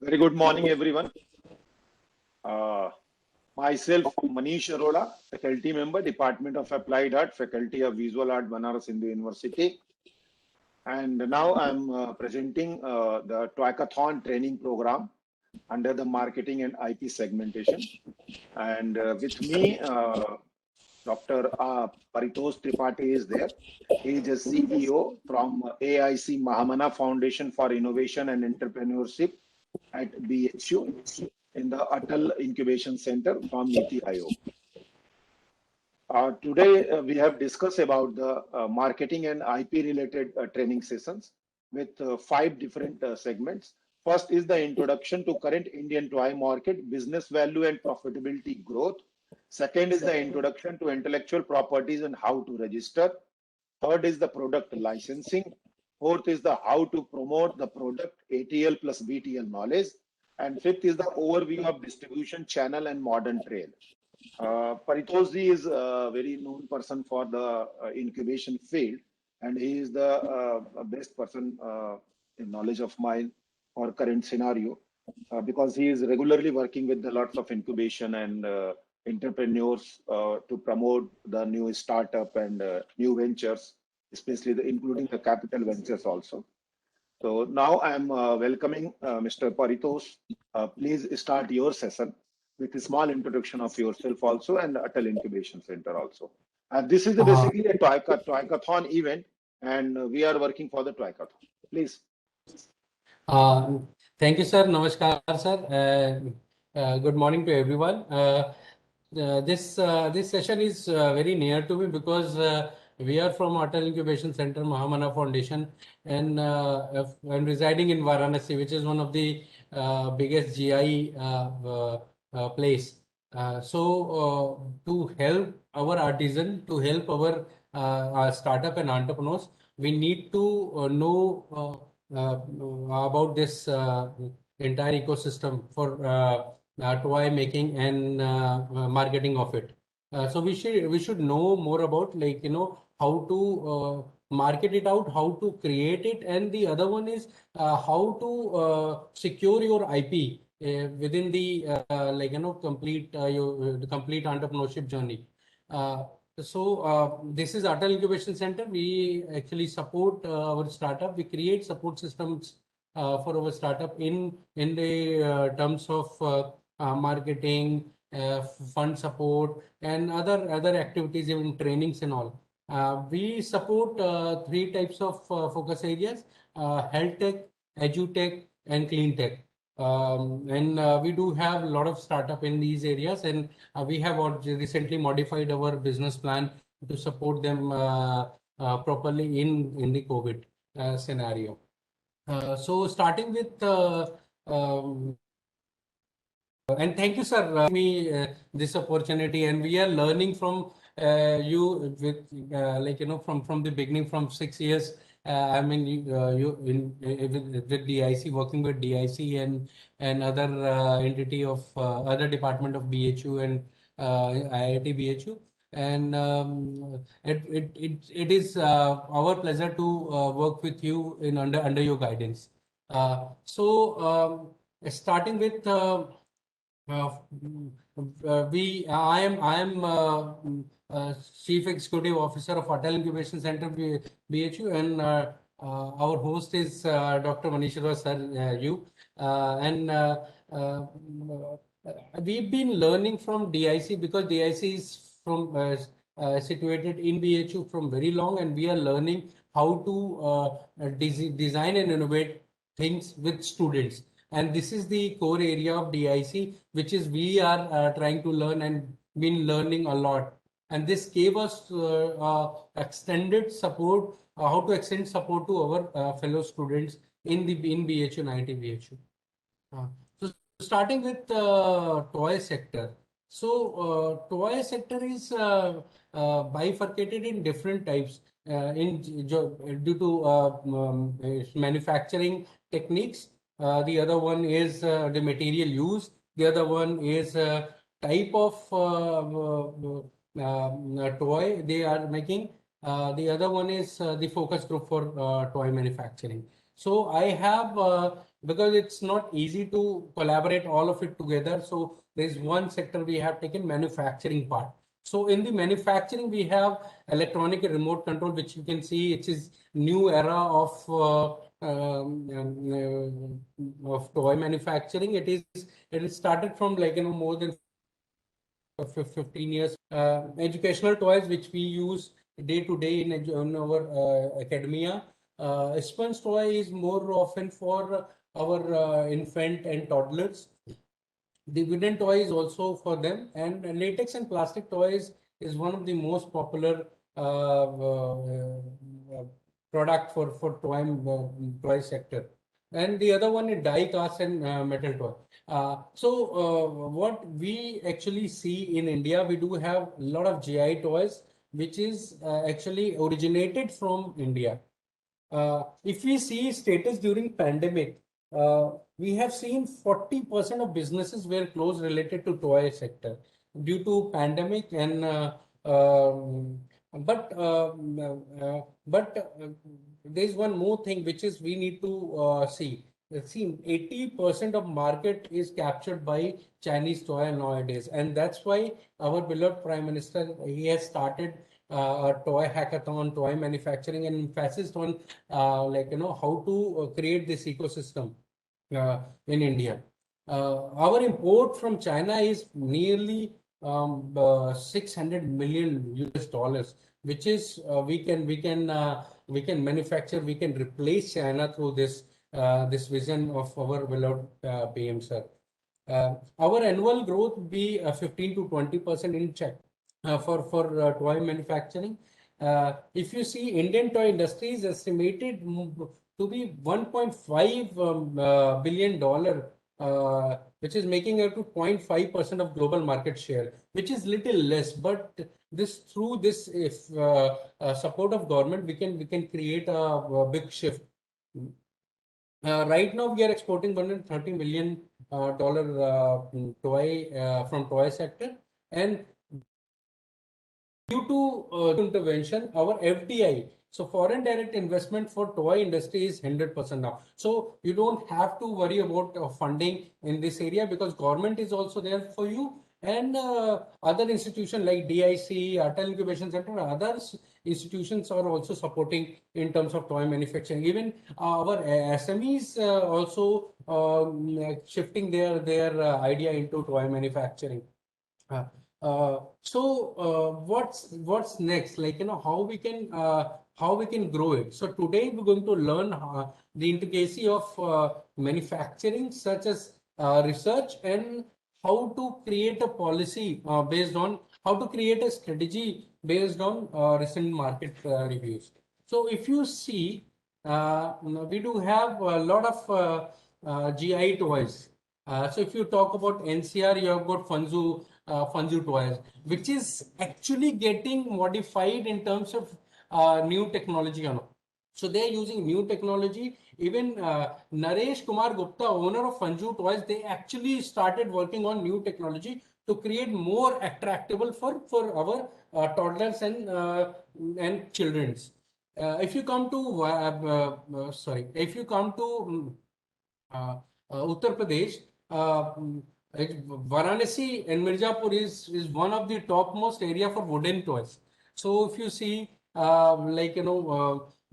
Very good morning, everyone. Uh, Myself, Manish Arora, faculty member, Department of Applied Art, Faculty of Visual Art, Banaras Hindu University. And now I'm presenting the Twicathon training program under the marketing and IP segmentation. And with me, Dr. Paritosh Tripathi is there. He is a CEO from AIC Mahamana Foundation for Innovation and Entrepreneurship at BHU in the Atal Incubation Center from Niti Aayog. Today, we have discussed about the marketing and IP related training sessions with 5 different segments. First is the introduction to current Indian toy market, business value and profitability growth. Second is the introduction to intellectual properties and how to register. Third is the product licensing. Fourth is the how to promote the product, ATL plus BTL knowledge. And fifth is the overview of distribution channel and modern trade. Paritosh ji is a very known person for the incubation field, and he is the best person in knowledge of mine for current scenario because he is regularly working with the lots of incubation and entrepreneurs to promote the new startup and new ventures, especially including the capital ventures also. So now I'm welcoming Mr. Paritosh. Please start your session with a small introduction of yourself also and Atal Incubation Center also. And this is basically a Twicathon event, and we are working for the Twicathon. Please. Thank you, sir. Namaskar, sir. Good morning to everyone. This session is very near to me because we are from Atal Incubation Center, Mahamana Foundation, and I'm residing in Varanasi, which is one of the biggest GI place. To help our artisan, to help our startup and entrepreneurs, we need to know about this entire ecosystem for toy making and marketing of it. So we should know more about, like, how to market it out, how to create it, and the other one is how to secure your IP within the complete the complete entrepreneurship journey. This is Atal Incubation Center. We actually support our startup. We create support systems for our startup in the terms of marketing, fund support, and other activities, even trainings and all. We support 3 types of focus areas: health tech, edutech, and clean tech. We do have a lot of startup in these areas, and we have recently modified our business plan to support them properly in the COVID scenario. So starting with and thank you, sir, me this opportunity, and we are learning from you with from the beginning, from 6 years. I mean, you with DIC, working with DIC and other entity of other department of BHU and IIT BHU, and it is our pleasure to work with you in under your guidance. Starting with I am Chief Executive Officer of Atal Incubation Center BHU, and our host is Dr. Manish Arora sir, we've been learning from DIC because DIC is from situated in BHU from very long, and we are learning how to design and innovate things with students. And this is the core area of DIC, which is we are trying to learn and been learning a lot. And this gave us extended support, how to extend support to our fellow students in BHU and IIT BHU. So starting with toy sector. So toy sector is bifurcated in different types due to manufacturing techniques. The other one is the material use. The other one is type of toy they are making. The other one is the focus group for toy manufacturing. So I have, because it's not easy to collaborate all of it together. So there's one sector we have taken, manufacturing part. So in the manufacturing, we have electronic remote control, which you can see it is new era of toy manufacturing. It is started from like more than 15 years. Educational toys which we use day to day in our academia. Sponge toy is more often for our infant and toddlers. The wooden toy is also for them, and latex and plastic toys is one of the most popular product for toy sector. And the other one is die cast and metal toy. What we actually see in India, we do have a lot of GI toys, which is actually originated from India. If we see status during pandemic, we have seen 40% of businesses were closed related to toy sector due to pandemic and but there's one more thing which is we need to see. See, 80% of market is captured by Chinese toy nowadays, and that's why our beloved Prime Minister, he has started a toy hackathon, toy manufacturing, and emphasis on how to create this ecosystem in India. Our import from China is nearly 600 million US dollars, which is we can manufacture, we can replace China through this vision of our beloved PM sir. Our annual growth will be 15 to 20% in check for toy manufacturing. If you see, Indian toy industry is estimated to be 1.5 billion dollar, which is making up to 0.5% of global market share, which is little less. But this through this if support of government, we can create a big shift. Right now, we are exporting $130 million toy from toy sector, and due to intervention, our FDI, so foreign direct investment for toy industry is 100% now. So you don't have to worry about funding in this area because government is also there for you, and other institutions like DIC, Atal Incubation Center, others institutions are also supporting in terms of toy manufacturing. Even our SMEs also shifting their idea into toy manufacturing. Uh, what's next? Like how we can grow it. So today we're going to learn the intricacy of manufacturing, such as research, and how to create a policy based on how to create a strategy based on recent market reviews. So if you see, we do have a lot of GI toys. So if you talk about NCR, you have got Funzu toys, which is actually getting modified in terms of new technology. So they are using new technology. Even Naresh Kumar Gupta, owner of Funju Toys, they actually started working on new technology to create more attractable for our toddlers and childrens. If you come to if you come to Uttar Pradesh, Varanasi and Mirzapur is one of the topmost area for wooden toys. So if you see,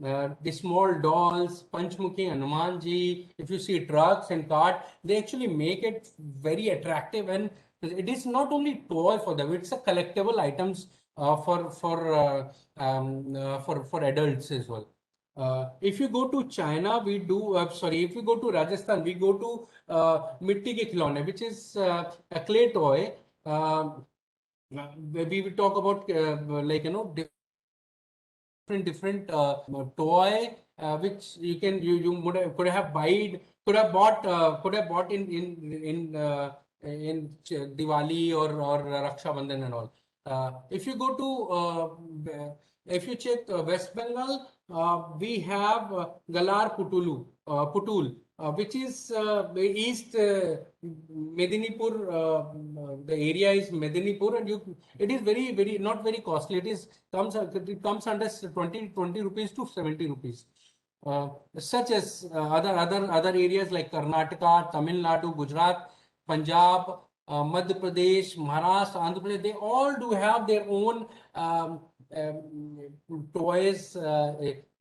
the small dolls, Panchmukhi, Hanumanji, if you see trucks and cart, they actually make it very attractive, and it is not only toy for them; it's a collectible items for adults as well. If you go to China, we do, if you go to Rajasthan, we go to Mitti Ke Khilone, which is a clay toy. We will talk about different toy which could have bought in Diwali or Raksha Bandhan and all. If you go to if you check West Bengal, we have Galar Putul, which is east Medinipur. The area is Medinipur, and it is very not very costly. It comes under 20 rupees to 70 rupees. such as other areas like Karnataka, Tamil Nadu, Gujarat, Punjab, Madhya Pradesh, Maharashtra, Andhra Pradesh. They all do have their own toys,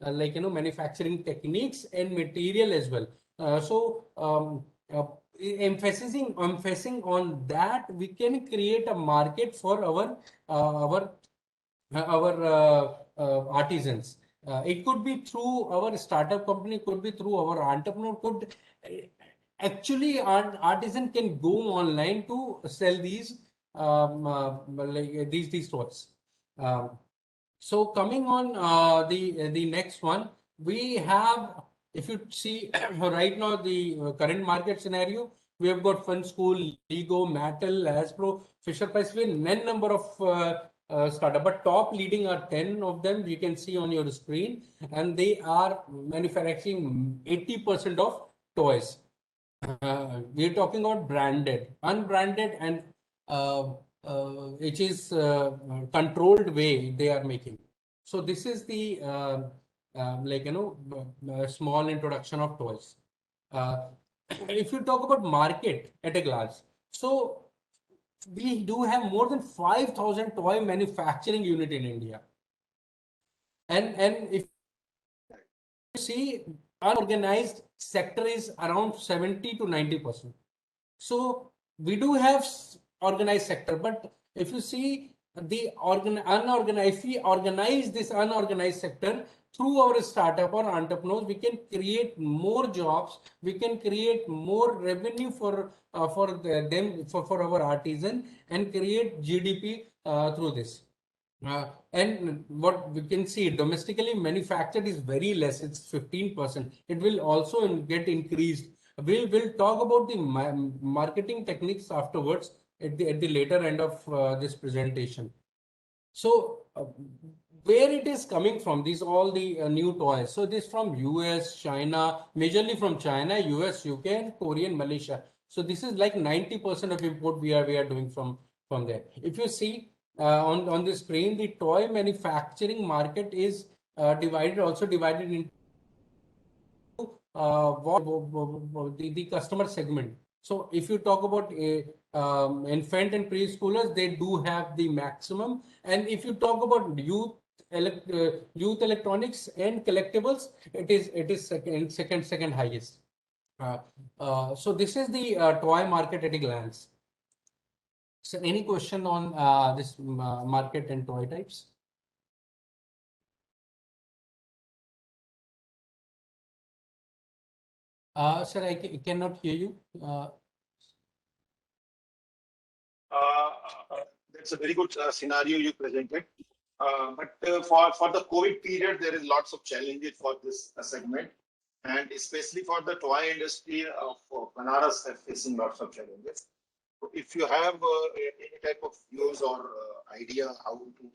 like manufacturing techniques and material as well. Emphasizing on that, we can create a market for our artisans. It could be through our startup company, could be through our entrepreneur, could actually artisan can go online to sell these like these toys. Um, so coming on the next one, we have, if you see right now the current market scenario, we have got Fun School, Lego, Mattel, Hasbro, Fisher Price, we have n number of startup, but top leading are 10 of them. You can see on your screen, and they are manufacturing 80% of toys. We're talking about branded, unbranded, and which is controlled way they are making. So this is the small introduction of toys. If you talk about market at a glance, so we do have more than 5,000 toy manufacturing unit in India, and if you see, unorganized sector is around 70 to 90%. So we do have organized sector, but if you see the unorganized, if we organize this unorganized sector through our startup or entrepreneurs, we can create more jobs, we can create more revenue for for our artisan, and create GDP through this. And what we can see, domestically manufactured is very less, it's 15%. It will also get increased. We'll talk about the marketing techniques afterwards at the later end of this presentation. So where it is coming from, these all the new toys. So this from US, China, majorly from China, US, UK, and Korean, Malaysia. So this is like 90% of import we are doing from there. If you see on the screen, the toy manufacturing market is divided into the customer segment. So if you talk about a infant and preschoolers, they do have the maximum. And if you talk about youth electronics and collectibles, it is second highest. So this is the toy market at a glance. So any question on this market and toy types? Sir, I cannot hear you. That's a very good scenario you presented. But for the COVID period, there is lots of challenges for this segment, and especially for the toy industry of Banaras are facing lots of challenges. So if you have any type of views or idea how to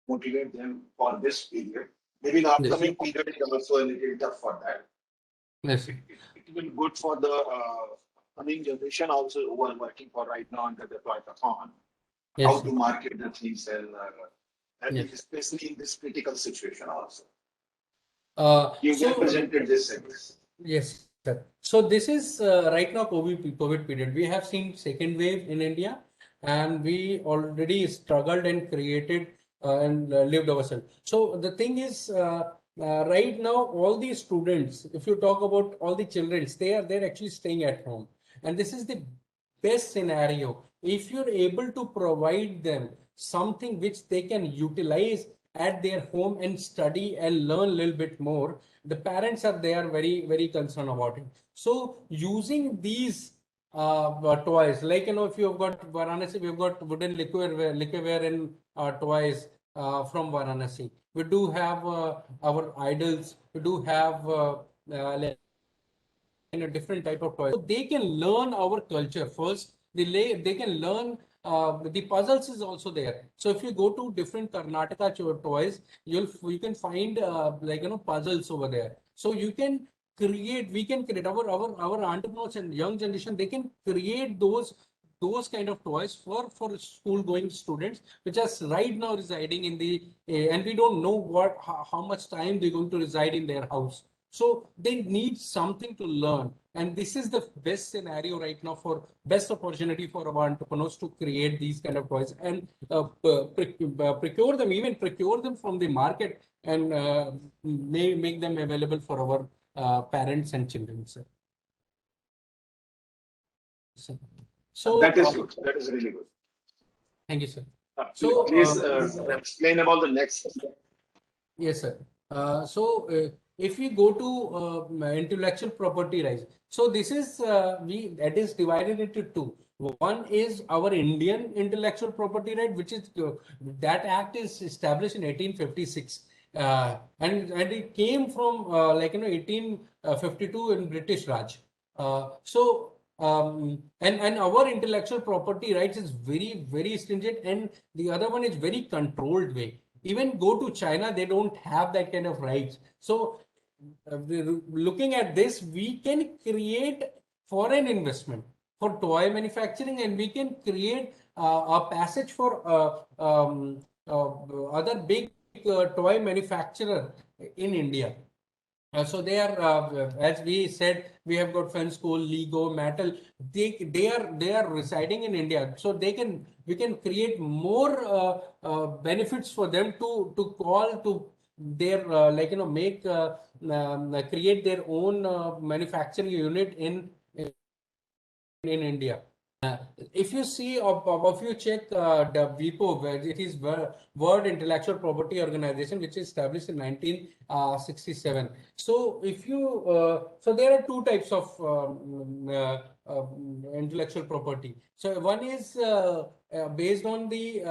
motivate them for this period, maybe the Yes. upcoming period is also a little tough for that. Yes. It will be good for the coming generation also who are working for right now under the Toy-a-thon, Yes, how sir. to market the things and Yes. especially in this critical situation also. Uh, You so presented this segment. yes, sir. So this is right now COVID period. We have seen second wave in India, and we already struggled and created and lived ourselves. So the thing is, right now all these students, if you talk about all the children, they're actually staying at home, and this is the best scenario. If you're able to provide them something which they can utilize at their home and study and learn a little bit more, the parents are there very concerned about it. So using these toys, like if you have got Varanasi, we've got wooden liquorware and toys from Varanasi. We do have our idols. We do have like a different type of toys. So they can learn our culture first. They can learn the puzzles is also there. So if you go to different Karnataka toys, you can find puzzles over there. So you can we can create our entrepreneurs and young generation. They can create those those kind of toys for school going students, which are right now residing in the, and we don't know how much time they're going to reside in their house. So they need something to learn. And this is the best scenario right now, for best opportunity for our entrepreneurs to create these kind of toys and procure them, even procure them from the market, and make them available for our parents and children, sir. So That is good. That is really good. thank you, sir. Please, So please explain about the next. yes, sir. If we go to intellectual property rights, so this is that is divided into two. One is our Indian intellectual property right, which is that act is established in 1856, and it came from 1852 in British Raj. And our intellectual property rights is very stringent, and the other one is very controlled way. Even go to China, they don't have that kind of rights. So looking at this, we can create foreign investment for toy manufacturing, and we can create a passage for other big toy manufacturer in India. So they are, as we said, we have got Fenschool, Lego, Mattel. They are residing in India, so we can create more benefits for them to call to their make create their own manufacturing unit in India. If you see, if you check the WIPO, where it is World Intellectual Property Organization, which is established in 1967. So if you, so there are two types of intellectual property. So one is based on the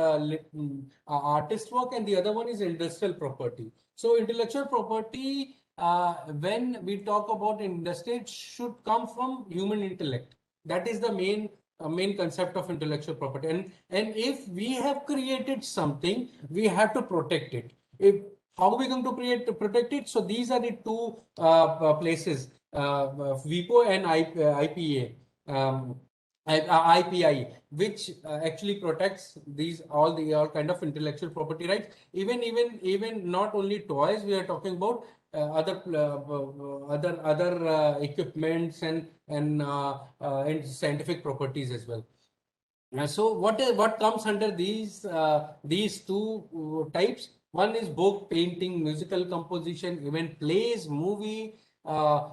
artist work, and the other one is industrial property. So intellectual property, when we talk about industry, it should come from human intellect. That is the main concept of intellectual property. And if we have created something, we have to protect it. How are we going to protect it? So these are the two places, WIPO and IPA. IPI, which actually protects these all kind of intellectual property rights. Even not only toys, we are talking about other equipments and scientific properties as well. So what comes under these two types? One is book, painting, musical composition, even plays, movie.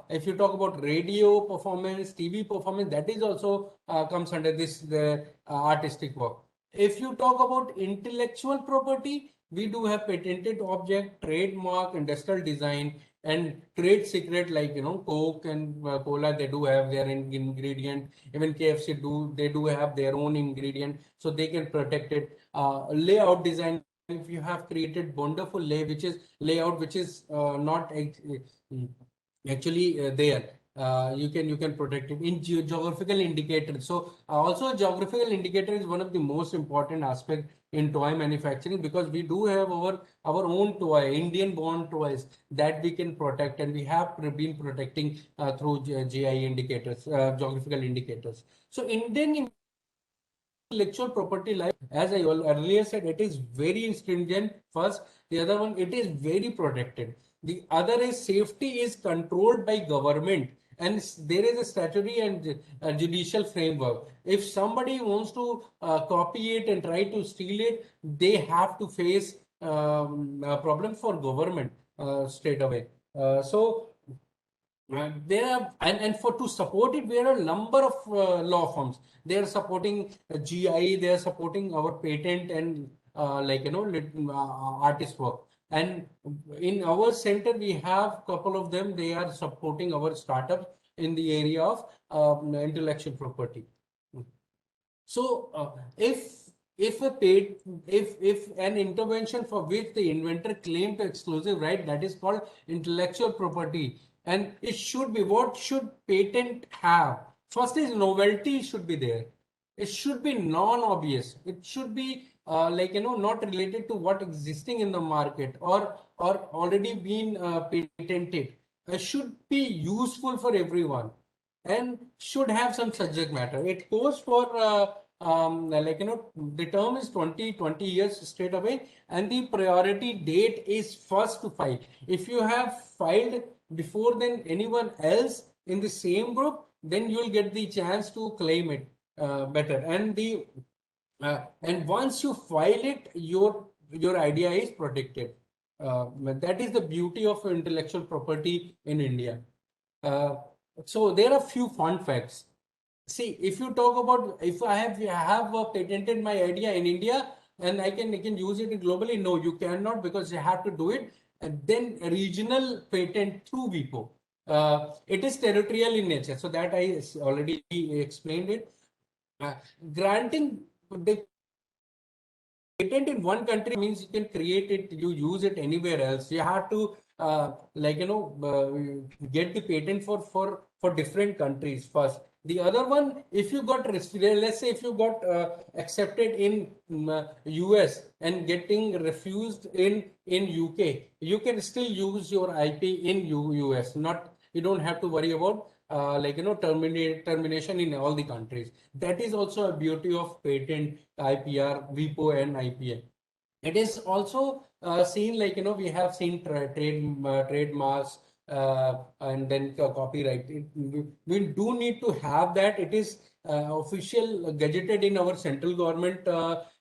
If you talk about radio performance, TV performance, that is also comes under this the artistic work. If you talk about intellectual property, we do have patented object, trademark, industrial design, and trade secret, like Coke and Cola. They do have their ingredient. Even KFC they do have their own ingredient, so they can protect it. Layout design. If you have created wonderful layout which is not actually there, you can protect it in geographical indicator. So also geographical indicator is one of the most important aspect in toy manufacturing, because we do have our own toy, Indian born toys, that we can protect, and we have been protecting through GI indicators, geographical indicators. So Indian intellectual property life, as I earlier said, it is very stringent. First, the other one, it is very protected. The other is safety is controlled by government, and there is a statutory and judicial framework. If somebody wants to copy it and try to steal it, they have to face a problem for government straight away. So there are, and for to support it, there are a number of law firms. They are supporting GI, they are supporting our patent and artist work. And in our center, we have couple of them. They are supporting our startups in the area of intellectual property. So if an intervention for which the inventor claimed exclusive right, that is called intellectual property. And it should be, what should patent have? First is novelty should be there. It should be non-obvious. It should be not related to what existing in the market or already been patented. It should be useful for everyone and should have some subject matter. It goes for the term is 20 years straight away, and the priority date is first to file. If you have filed before than anyone else in the same group, then you'll get the chance to claim it better. And once you file it, your idea is protected. That is the beauty of intellectual property in India. So there are few fun facts. See, if you talk about, if I have patented my idea in India and I can use it globally, no, you cannot, because you have to do it. And then regional patent through WIPO. It is territorial in nature, so that I already explained it. Granting the patent in one country means you can create it, you use it anywhere else. You have to get the patent for different countries first. The other one, if you got, let's say if you got accepted in US and getting refused in UK, you can still use your IP in US. Not, you don't have to worry about termination in all the countries. That is also a beauty of patent, IPR, WIPO, and IPM. It is also seen, like, we have seen trademarks and then copyright. We do need to have that. It is official gazetted in our central government,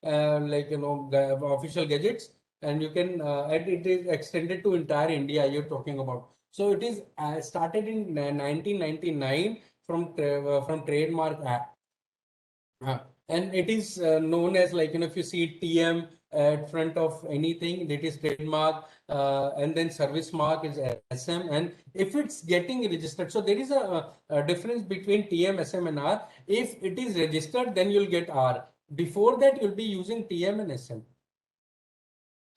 official gadgets, and you can, and it is extended to entire India you're talking about. So it is started in 1999 from Trademark Act. And it is known as, like, if you see TM at front of anything, that is trademark, and then service mark is SM. And if it's getting registered, so there is a difference between TM, SM, and R. If it is registered, then you'll get R. Before that, you'll be using TM and SM.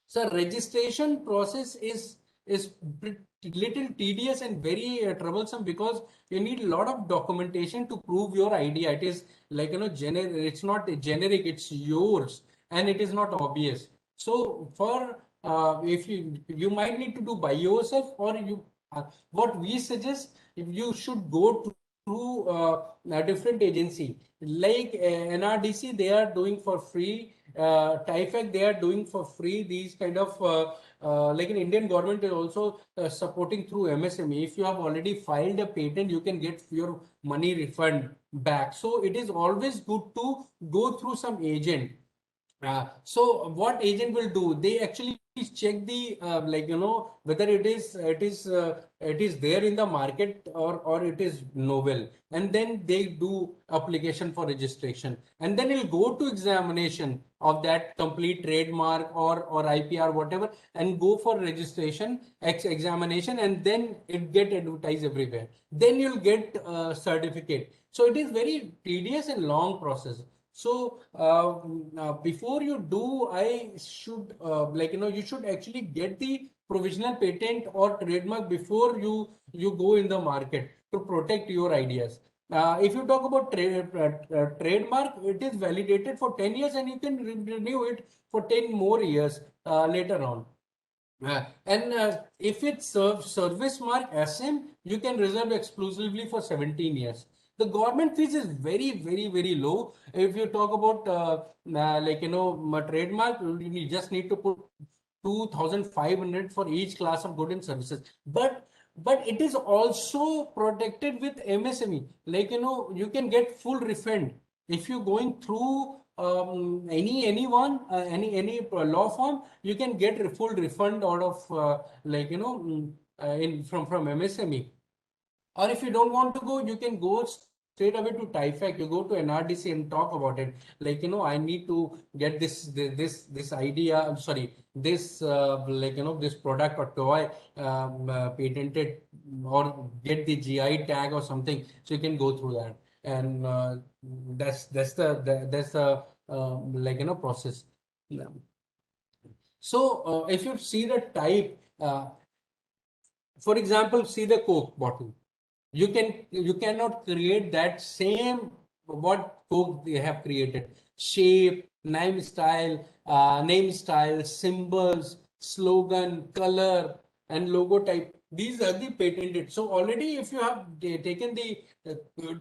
So registration process is little tedious and very troublesome, because you need a lot of documentation to prove your idea. It is like, generic. It's not generic. It's yours, and it is not obvious. So for if you might need to do by yourself, or you what we suggest, if you should go through a different agency like NRDC. They are doing for free. TIFAC, they are doing for free these kind of like an Indian government is also supporting through MSME. If you have already filed a patent, you can get your money refund back. So it is always good to go through some agent. So what agent will do? They actually check the whether it is there in the market, or it is novel, and then they do application for registration, and then it'll go to examination of that complete trademark or IPR, whatever, and go for registration examination, and then it get advertised everywhere. Then you'll get a certificate. So it is very tedious and long process. So before you do, I should you should actually get the provisional patent or trademark before you go in the market to protect your ideas. If you talk about trademark, it is validated for 10 years, and you can renew it for 10 more years later on. And if it serves service mark SM, you can reserve exclusively for 17 years. The government fees is very, very, very low. If you talk about trademark, you just need to put 2,500 for each class of goods and services. But it is also protected with MSME. You can get full refund if you're going through any law firm. You can get a full refund out of from MSME. Or if you don't want to go, you can go straight away to TIFAC. You go to NRDC and talk about it. I need to get this idea. I'm sorry, this this product or toy patented, or get the GI tag or something. So you can go through that, and that's the process. So if you see the type, for example, see the Coke bottle. You cannot create that same what Coke they have created. Shape, name style, symbols, slogan, color, and logo type. these are the patented. So already if you have taken the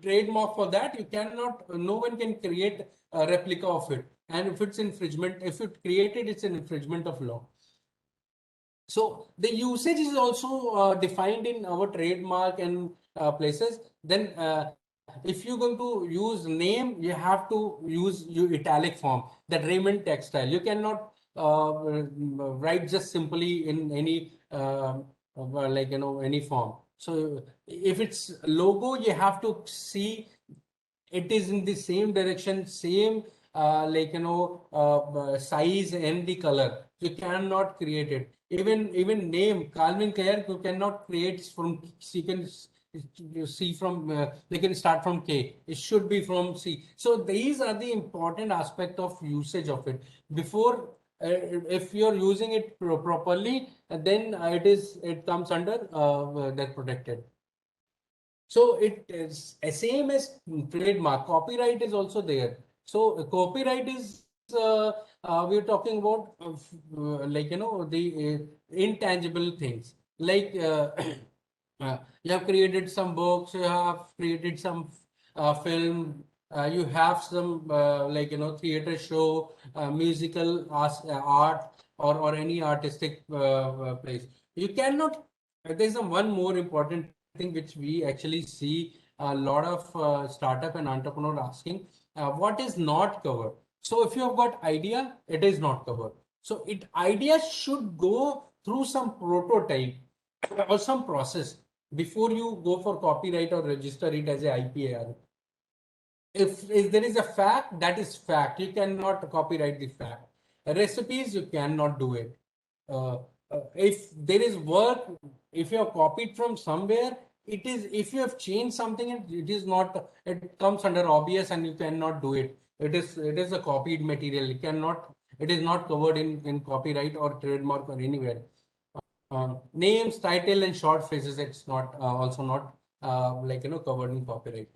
trademark for that, you cannot, no one can create a replica of it. And if it's infringement, if it created, it's an infringement of law. So the usage is also defined in our trademark and places. Then if you're going to use name, you have to use your italic form, that Raymond Textile. You cannot write just simply in any like, any form. So if it's logo, you have to see it is in the same direction, same like, size and the color. You cannot create it. Even name Calvin Klein, you cannot create from sequence. You see from they can start from K. It should be from C. So these are the important aspect of usage of it. Before, if you're using it properly, then it comes under that protected. So it is same as trademark. Copyright is also there. So copyright is we're talking about like, the intangible things, like you have created some books, you have created some film, you have some like, theater show, musical art, or any artistic place. You cannot. There's one more important thing which we actually see a lot of startup and entrepreneur asking, what is not covered. So if you have got idea, it is not covered. So idea should go through some prototype or some process before you go for copyright or register it as a IPAR. If there is a fact, that is fact. You cannot copyright the fact. Recipes, you cannot do it. If there is work, if you have copied from somewhere, it is, if you have changed something, it is not, it comes under obvious and you cannot do it. It is a copied material. It is not covered in copyright or trademark or anywhere. Names, title, and short phrases, it's not also not like, covered in copyright.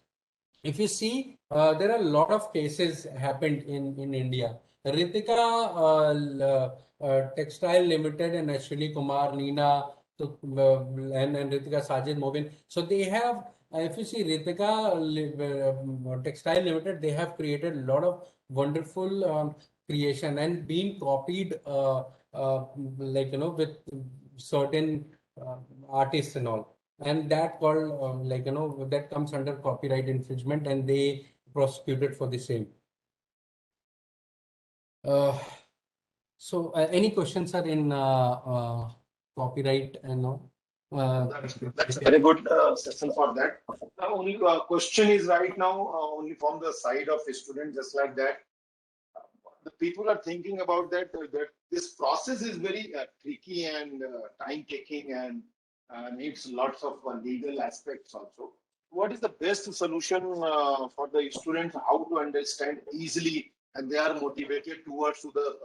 If you see, there are a lot of cases happened in India. Ritika Textile Limited and Ashwini Kumar, Nina, and Ritika Sajid Movin. So they have, if you see Ritika Textile Limited, they have created a lot of wonderful creation and been copied like, with certain artists and all. And that called like, that comes under copyright infringement, and they prosecuted for the same. So any questions are in copyright and all? That's a very good session for that. The only question is right now only from the side of a student, just like that. The people are thinking about that this process is very tricky and time taking and needs lots of legal aspects also. What is the best solution for the students, how to understand easily and they are motivated towards to the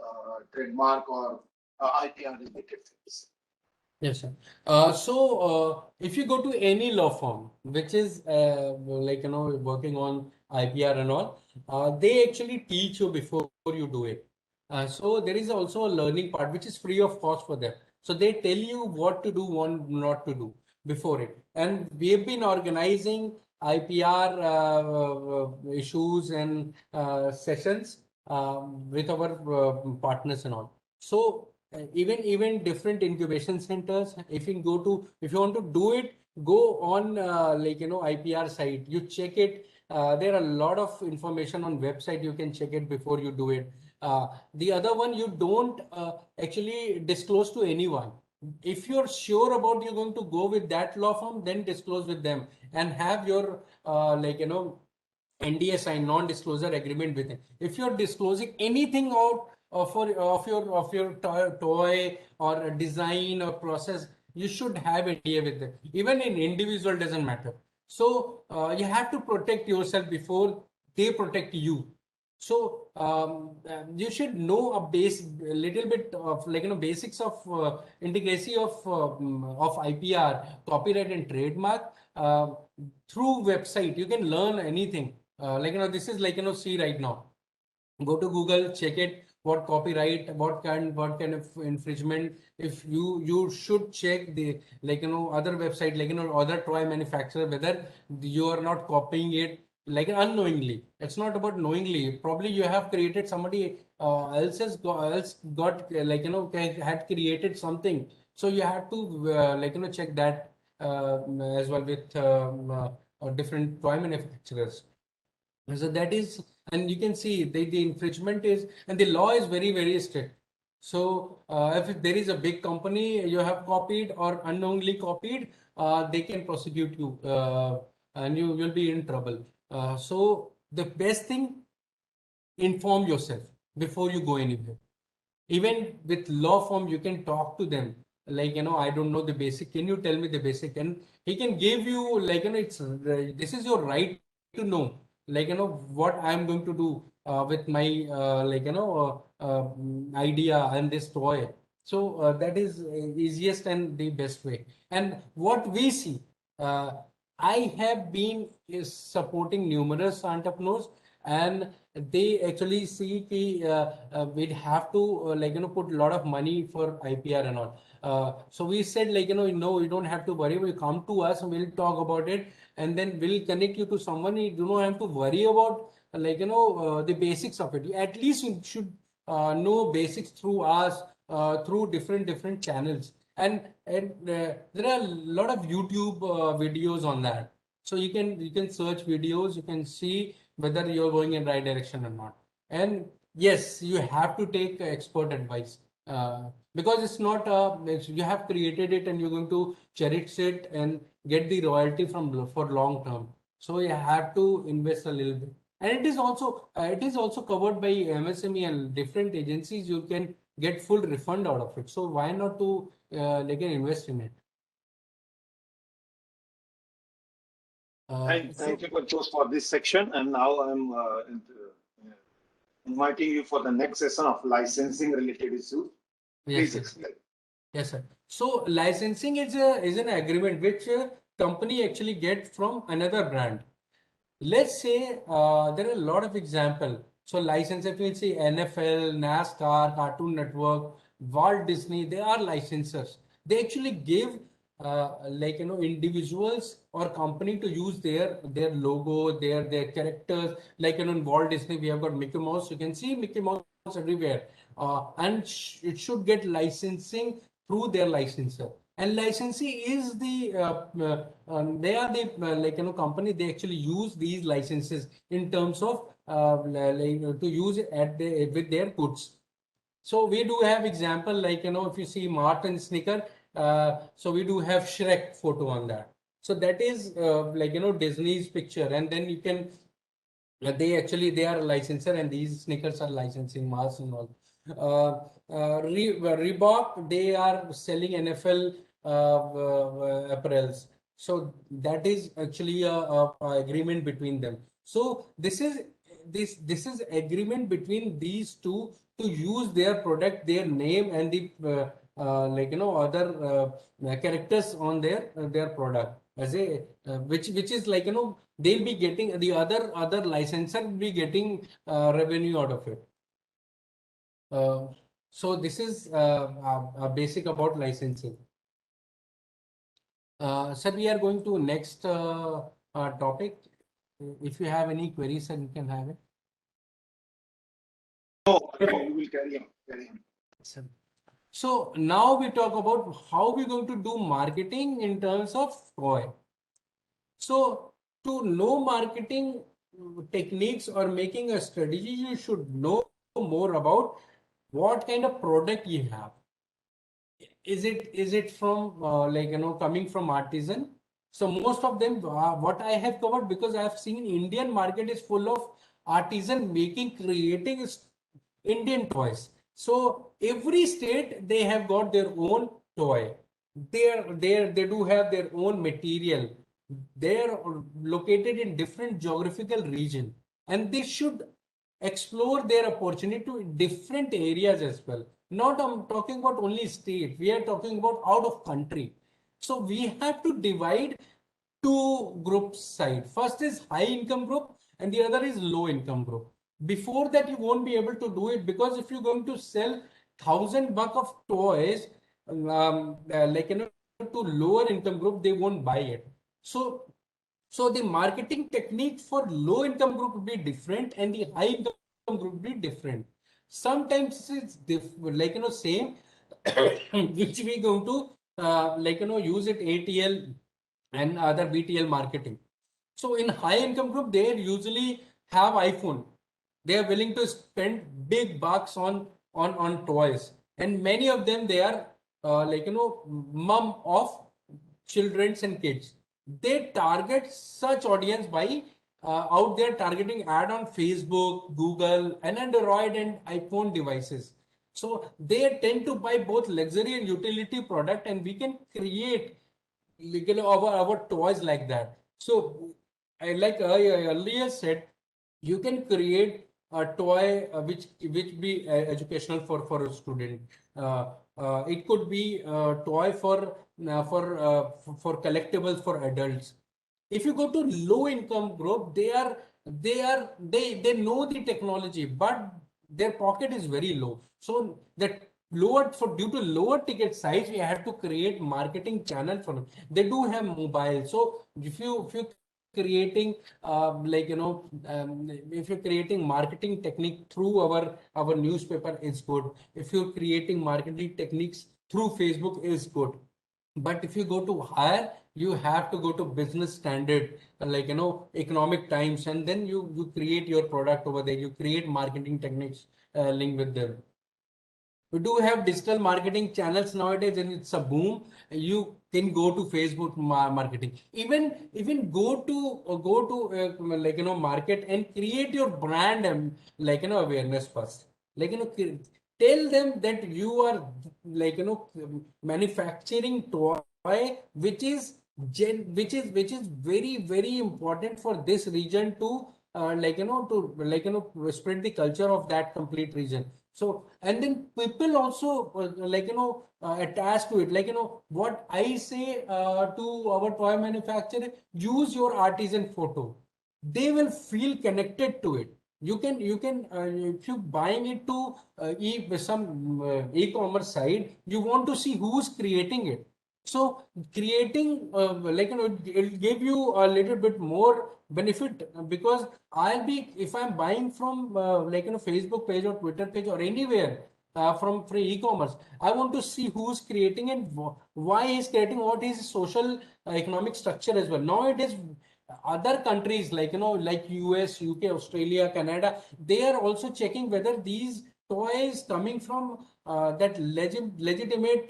trademark or IPR related things? Yes, sir. If you go to any law firm, which is like, working on IPR and all, they actually teach you before you do it. So there is also a learning part which is free of cost for them. So they tell you what to do, what not to do before it. And we have been organizing IPR issues and sessions with our partners and all. So even different incubation centers, if you want to do it, go on like, IPR site, you check it. There are a lot of information on website, you can check it before you do it. The other one, you don't actually disclose to anyone. If you're sure about you're going to go with that law firm, then disclose with them and have your like, NDA sign, non-disclosure agreement with it. If you're disclosing anything out of your toy or a design or process, you should have NDA with it. Even in individual, doesn't matter. So you have to protect yourself before they protect you. So you should know a little bit of, like, basics of intricacy of IPR, copyright and trademark through website. You can learn anything. Like, this is like, see right now. Go to Google, check it. what copyright, what kind of infringement. If you should check the, like, other website, like, other toy manufacturer, whether you are not copying it like unknowingly. It's not about knowingly. Probably you have created, somebody else got had created something. So you have to check that as well with different toy manufacturers. So that is, and you can see the infringement is, and the law is very, very strict. So if there is a big company you have copied or unknowingly copied, they can prosecute you, and you will be in trouble. So the best thing, inform yourself before you go anywhere. Even with law firm, you can talk to them, like, I don't know the basic, can you tell me the basic? And he can give you, like, it's this is your right to know, like, what I'm going to do with my idea and this toy. So that is easiest and the best way. And what we see, uh, I have been is supporting numerous entrepreneurs, and they actually see कि we'd have to put a lot of money for IPR and all. So we said, like, no, you don't have to worry. We come to us, we'll talk about it, and then we'll connect you to someone. You do not have to worry about the basics of it. At least you should know basics through us, through different channels. And there are a lot of YouTube videos on that. So you can search videos, you can see whether you're going in right direction or not. And yes, you have to take expert advice, because it's not you have created it and you're going to cherish it and get the royalty from for long term. So you have to invest a little bit. And it is also covered by MSME and different agencies. You can get full refund out of it. So why not to invest in it? Thank you, Panchos, for this section. And now I'm inviting you for the next session of licensing related issues. Yes, Please yes. explain. Yes, sir. So licensing is an agreement which a company actually get from another brand. Let's say there are a lot of example. So license, if you see NFL, NASCAR, Cartoon Network, Walt Disney, they are licensors. They actually give individuals or company to use their logo, their characters. Like, in Walt Disney, we have got Mickey Mouse. You can see Mickey Mouse everywhere, and it should get licensing through their licensor. And licensee is they are the company. They actually use these licenses in terms of to use it with their goods. So we do have example, like, if you see Martin Snicker, so we do have Shrek photo on that. So that is Disney's picture, and then you can they are a licensor, and these sneakers are licensing Mars and all. Reebok, they are selling NFL apparels. So that is actually a agreement between them. So this is agreement between these two to use their product, their name, and the other characters on their product as a which is they'll be getting, the other licensor will be getting revenue out of it. Uh, so this is basic about licensing. Sir, we are going to next topic. If you have any queries, sir, you can have it. No, you will carry on. Carry on. Sir. So now we talk about how we're going to do marketing in terms of toy. So to know marketing techniques or making a strategy, you should know more about what kind of product you have. Is it from coming from artisan? So most of them, what I have covered, because I have seen Indian market is full of artisan making, creating Indian toys. So every state they have got their own toy. They do have their own material. They're located in different geographical region, and they should explore their opportunity to different areas as well. Not I'm talking about only state. We are talking about out of country. So we have to divide two groups side. First is high income group, and the other is low income group. Before that, you won't be able to do it, because if you're going to sell $1,000 of toys, to lower income group, they won't buy it. So the marketing technique for low income group would be different, and the high income group would be different. Sometimes it's same, which we going to use it ATL and other BTL marketing. So in high income group, they usually have iPhone. They are willing to spend big bucks on toys, and many of them, they are mom of childrens and kids. They target such audience by out there targeting ad on Facebook, Google, and Android and iPhone devices. So they tend to buy both luxury and utility product, and we can create our toys like that. So I, like I earlier said, you can create a toy which be educational for a student. It could be a toy for collectibles for adults. If you go to low income group, they know the technology, but their pocket is very low. So that lower, for due to lower ticket size, we have to create marketing channel for them. They do have mobile. So if you creating if you're creating marketing technique through our newspaper, is good. If you're creating marketing techniques through Facebook, is good. But if you go to higher, you have to go to business standard, Economic Times, and then you create your product over there. You create marketing techniques linked with them. We do have digital marketing channels nowadays, and it's a boom. You can go to Facebook marketing, even go to market and create your brand and awareness first. Tell them that you are manufacturing toy which is which is very very important for this region to spread the culture of that complete region. So, and then people also attach to it. What I say to our toy manufacturer: use your artisan photo. They will feel connected to it. You can if you buying it to some e-commerce site, you want to see who's creating it. So creating it'll give you a little bit more benefit, because I'll be, if I'm buying from Facebook page or Twitter page or anywhere from e-commerce, I want to see who's creating and why he's creating, what is his social economic structure as well. Now it is other countries like US, UK, Australia, Canada, they are also checking whether these toys coming from that legitimate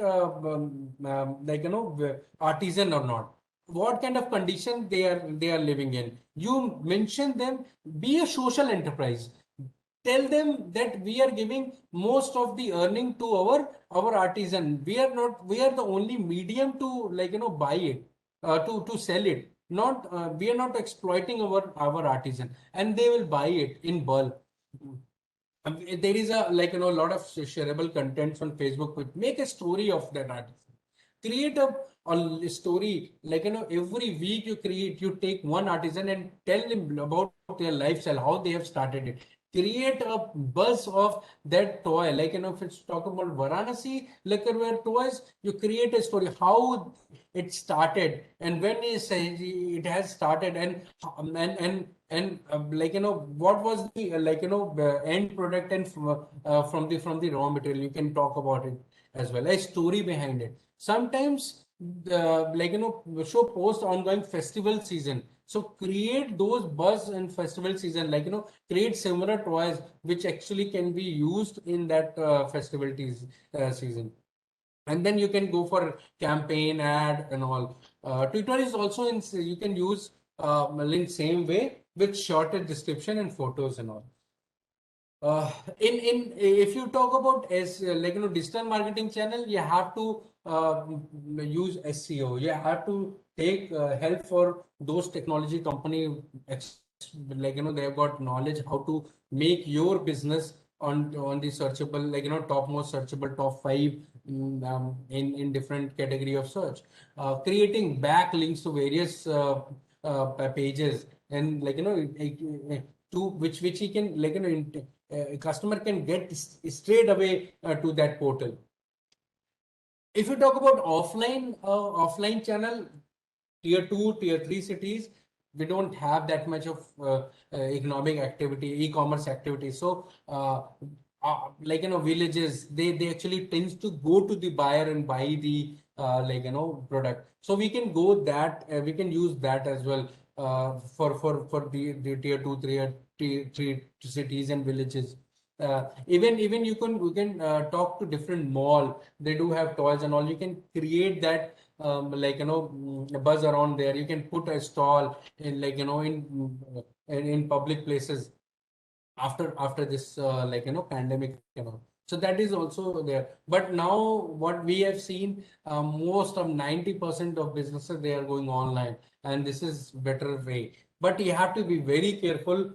artisan or not, what kind of condition they are living in. You mention them, be a social enterprise. Tell them that we are giving most of the earning to our artisan. We are the only medium to buy it, to sell it. Not we are not exploiting our artisan, and they will buy it in bulk. There is a lot of shareable contents on Facebook. Which make a story of that artisan. Create a story, every week you take one artisan and tell them about their lifestyle, how they have started it. Create a buzz of that toy. If it's talk about Varanasi Liquorware toys, you create a story how it started and when it has started, and what was the end product, and from the raw material. You can talk about it as well, a story behind it. Sometimes show post ongoing festival season. So create those buzz and festival season, create similar toys which actually can be used in that festivities season. And then you can go for campaign ad and all. Twitter is also you can use in same way with shorter description and photos and all. In if you talk about as digital marketing channel, you have to use SEO. You have to take help for those technology company. They have got knowledge how to make your business on the searchable, topmost searchable top five in different category of search. Creating backlinks to various pages, and to which he can customer can get straight away to that portal. If you talk about offline channel, tier 2, tier 3 cities, we don't have that much of economic activity, e-commerce activity. So villages, they actually tends to go to the buyer and buy the product. So we can go that we can use that as well for the tier 2, tier 3 cities and villages. Even we can talk to different mall. They do have toys and all. You can create that buzz around there. You can put a stall in in public places after this pandemic, so that is also there. But now what we have seen, most of 90% of businesses, they are going online, and this is better way. But you have to be very careful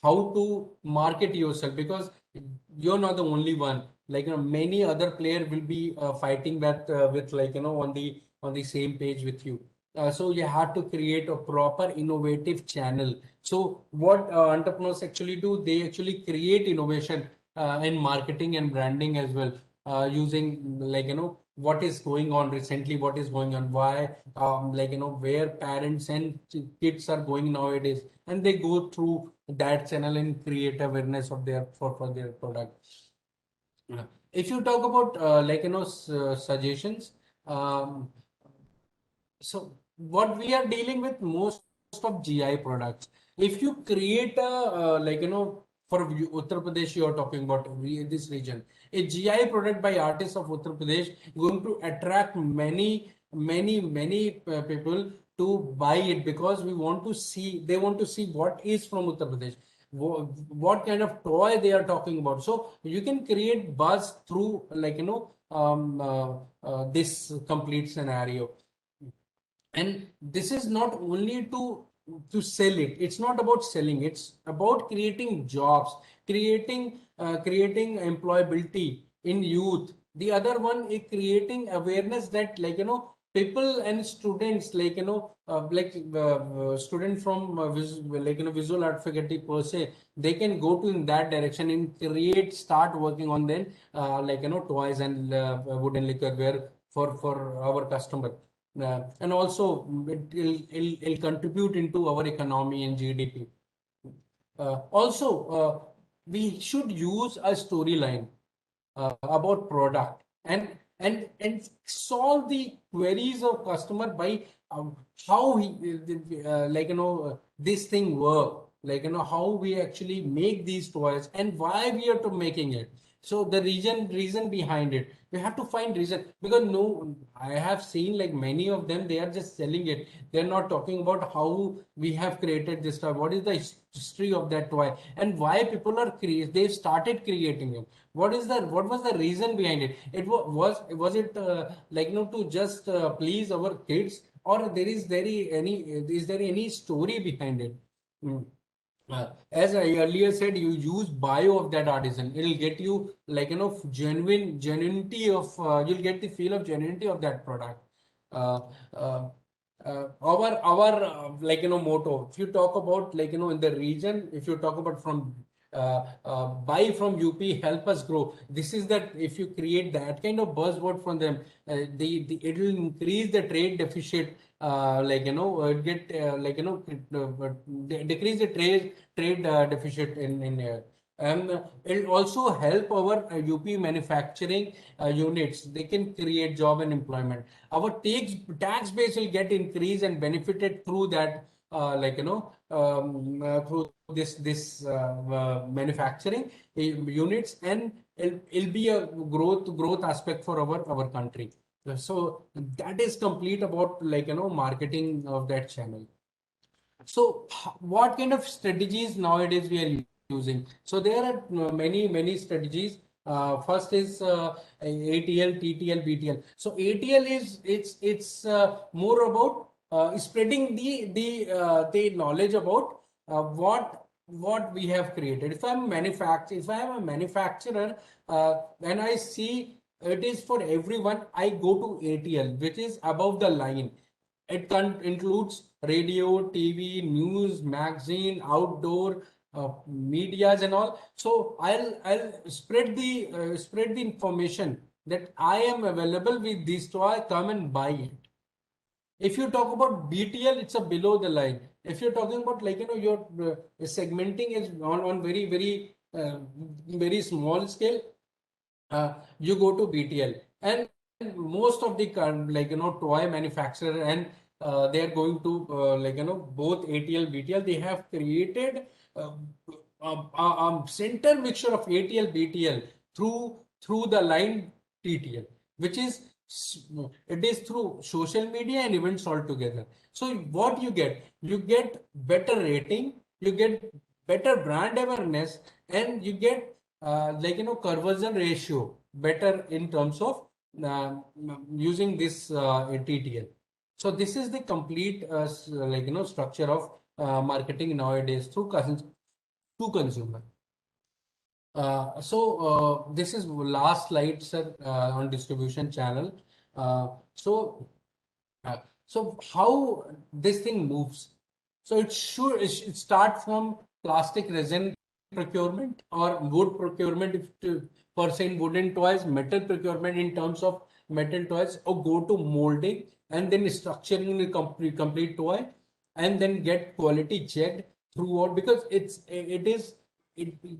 how to market yourself, because you're not the only one. Many other players will be fighting that with on the same page with you. So you have to create a proper innovative channel. So what entrepreneurs actually do, they actually create innovation in marketing and branding as well, using what is going on recently, what is going on, why where parents and kids are going nowadays, and they go through that channel and create awareness of their for their product. If you talk about suggestions, um, so what we are dealing with most of GI products. If you create a for Uttar Pradesh, you are talking about this region, a GI product by artists of Uttar Pradesh going to attract many people to buy it, because they want to see what is from Uttar Pradesh, what kind of toy they are talking about. So you can create buzz through this complete scenario. And this is not only to sell it. It's not about selling. It's about creating jobs, creating employability in youth. The other one is creating awareness that people and students student from visual art faculty per se, they can go to in that direction and start working on then toys and wooden liquorware for our customer. And also it'll contribute into our economy and GDP. We should use a storyline about product, and solve the queries of customer by how this thing work, how we actually make these toys and why we are to making it. So the reason behind it, we have to find reason, because I have seen like many of them, they are just selling it. They're not talking about how we have created this toy, what is the history of that toy, and why people are they started creating it. What was the reason behind it? It was it to just please our kids, or is there any story behind it? Mm. As I earlier said, you use bio of that artisan. It'll get you genuinity of you'll get the feel of genuinity of that product. Uh, uh, our motto. If you talk about in the region, if you talk about from buy from UP, help us grow. This is that if you create that kind of buzzword from them, it will increase the trade deficit. Get decrease the trade deficit in here. And it'll also help our UP manufacturing units. They can create job and employment. Our tax base will get increased and benefited through that, through this manufacturing units, and it'll be a growth aspect for our country. So that is complete about marketing of that channel. So what kind of strategies nowadays we are using? So there are many strategies. First is ATL, TTL, BTL. So ATL is it's more about spreading the knowledge about what we have created. If I am a manufacturer, and I see it is for everyone, I go to ATL, which is above the line. It includes radio, TV, news, magazine, outdoor medias and all. So I'll spread the information that I am available with this toy. Come and buy it. If you talk about BTL, it's a below the line. If you're talking about, like, your segmenting is on very small scale, you go to BTL. And most of the toy manufacturer, and they are going to both ATL, BTL, they have created uh, center mixture of ATL, BTL through the line TTL, which is it is through social media and events altogether. So what you get better rating, you get better brand awareness, and you get conversion ratio better in terms of using this TTL. So this is the complete structure of marketing nowadays to consumer. This is last slide, sir, on distribution channel. Uh, so uh, so how this thing moves? So it should start from plastic resin procurement or wood procurement, if to, per se in wooden toys, metal procurement in terms of metal toys, or go to molding and then structuring the complete toy, and then get quality checked throughout, because it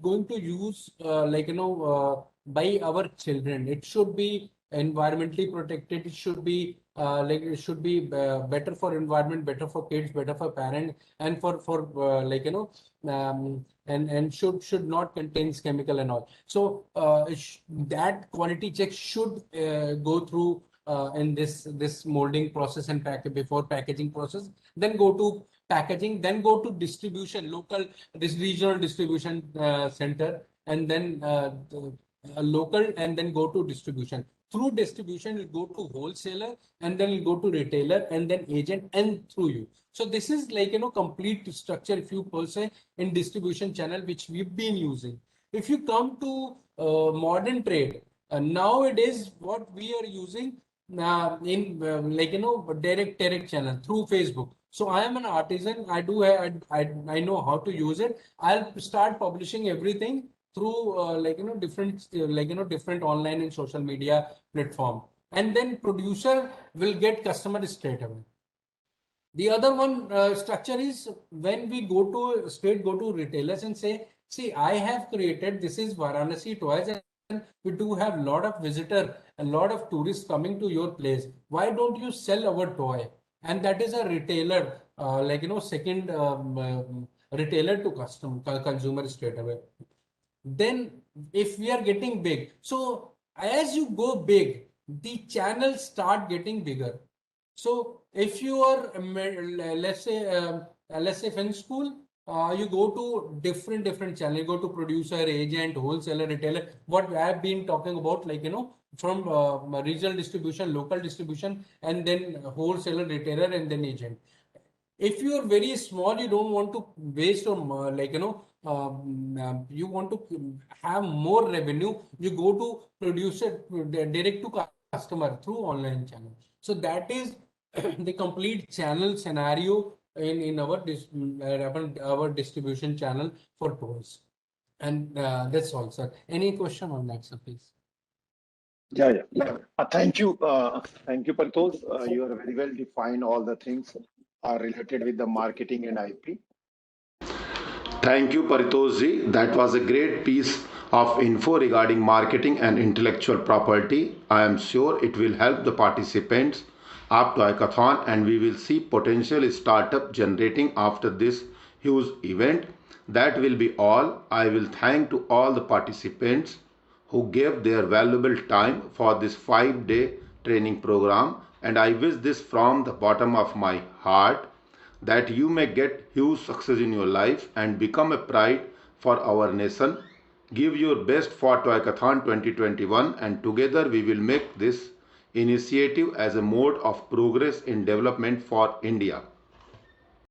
going to use by our children. It should be environmentally protected. It should be better for environment, better for kids, better for parents, and for and should not contains chemical and all. So that quality check should go through in this molding process and before packaging process, then go to packaging, then go to distribution, this regional distribution center, and then local, and then go to distribution. Through distribution, you go to wholesaler, and then you go to retailer, and then agent, and through you. So this is complete structure, if you per se, in distribution channel, which we've been using. If you come to modern trade, nowadays what we are using in direct channel through Facebook. So I am an artisan. I do I know how to use it. I'll start publishing everything through different online and social media platform, and then producer will get customer straight away. The other one structure is when we go to retailers and say, see, I have created, this is Varanasi toys, and we do have a lot of visitor, a lot of tourists coming to your place. Why don't you sell our toy? And that is a retailer, second retailer to consumer straight away. Then if we are getting big, so as you go big, the channels start getting bigger. So if you are, let's say fin school, you go to different channel. You go to producer, agent, wholesaler, retailer. What I have been talking about, from regional distribution, local distribution, and then wholesaler, retailer, and then agent. If you are very small, you don't want to waste on you want to have more revenue. You go to producer, direct to customer through online channel. So that is the complete channel scenario in our distribution channel for toys. And that's all, sir. Any question on that, sir, please? Yeah. Thank you. Thank you, Paritosh. You are very well defined all the things are related with the marketing and IP. Thank you, Paritoshji. That was a great piece of info regarding marketing and intellectual property. I am sure it will help the participants up to hackathon, and we will see potential startup generating after this huge event. That will be all. I will thank to all the participants who gave their valuable time for this 5-day training program, and I wish this from the bottom of my heart, that you may get huge success in your life and become a pride for our nation. Give your best for Toykathon 2021, and together we will make this initiative as a mode of progress in development for India.